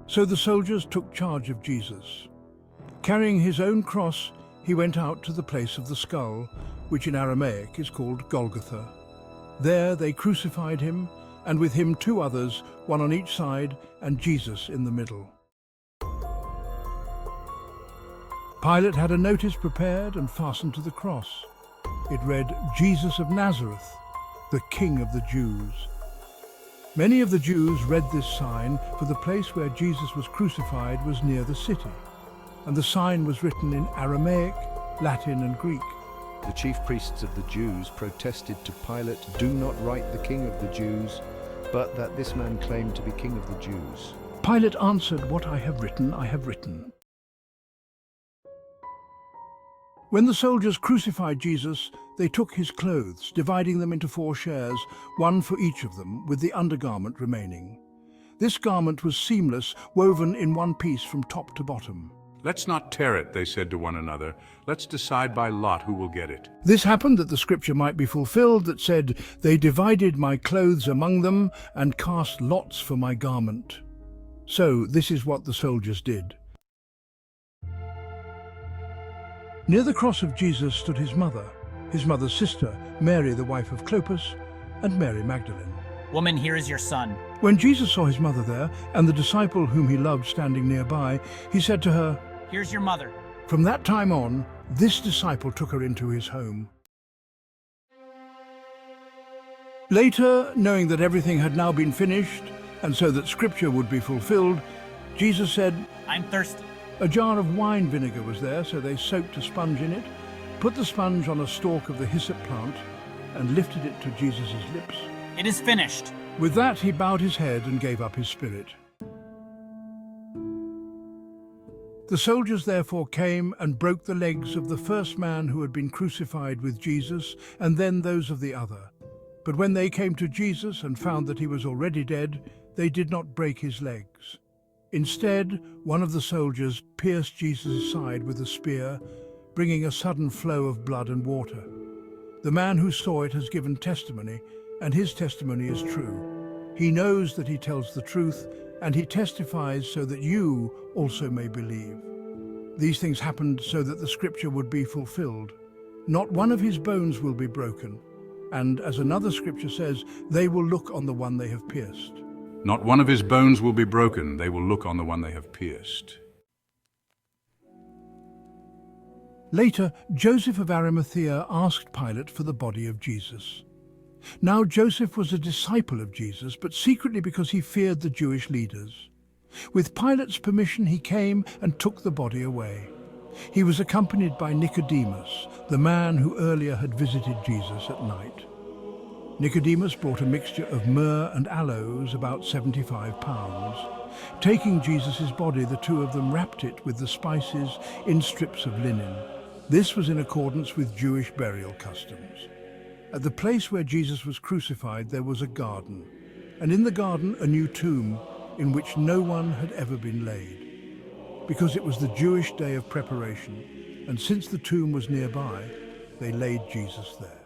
So the soldiers took charge of Jesus. Carrying his own cross, he went out to the place of the skull, which in Aramaic is called Golgotha. There they crucified him, and with him 2 others, one on each side, and Jesus in the middle. Pilate had a notice prepared and fastened to the cross. It read, "Jesus of Nazareth, the King of the Jews." Many of the Jews read this sign, for the place where Jesus was crucified was near the city, and the sign was written in Aramaic, Latin and Greek. The chief priests of the Jews protested to Pilate, "Do not write the King of the Jews, but that this man claimed to be King of the Jews." Pilate answered, "What I have written, I have written." When the soldiers crucified Jesus, they took his clothes, dividing them into 4 shares, one for each of them, with the undergarment remaining. This garment was seamless, woven in one piece from top to bottom. "Let's not tear it," they said to one another. "Let's decide by lot who will get it." This happened that the scripture might be fulfilled that said, "They divided my clothes among them and cast lots for my garment." So this is what the soldiers did. Near the cross of Jesus stood his mother's sister, Mary, the wife of Clopas, and Mary Magdalene. "Woman, here is your son." When Jesus saw his mother there, and the disciple whom he loved standing nearby, he said to her, "Here's your mother." From that time on, this disciple took her into his home. Later, knowing that everything had now been finished, and so that scripture would be fulfilled, Jesus said, "I'm thirsty." A jar of wine vinegar was there, so they soaked a sponge in it, put the sponge on a stalk of the hyssop plant, and lifted it to Jesus' lips. "It is finished." With that, he bowed his head and gave up his spirit. The soldiers therefore came and broke the legs of the first man who had been crucified with Jesus, and then those of the other. But when they came to Jesus and found that he was already dead, they did not break his legs. Instead, one of the soldiers pierced Jesus' side with a spear, bringing a sudden flow of blood and water. The man who saw it has given testimony, and his testimony is true. He knows that he tells the truth, and he testifies so that you also may believe. These things happened so that the scripture would be fulfilled. Not one of his bones will be broken. And as another scripture says, they will look on the one they have pierced. Not one of his bones will be broken. They will look on the one they have pierced. Later, Joseph of Arimathea asked Pilate for the body of Jesus. Now Joseph was a disciple of Jesus, but secretly because he feared the Jewish leaders. With Pilate's permission, he came and took the body away. He was accompanied by Nicodemus, the man who earlier had visited Jesus at night. Nicodemus brought a mixture of myrrh and aloes, about 75 pounds. Taking Jesus' body, the 2 of them wrapped it with the spices in strips of linen. This was in accordance with Jewish burial customs. At the place where Jesus was crucified, there was a garden, and in the garden a new tomb in which no one had ever been laid. Because it was the Jewish day of preparation, and since the tomb was nearby, they laid Jesus there.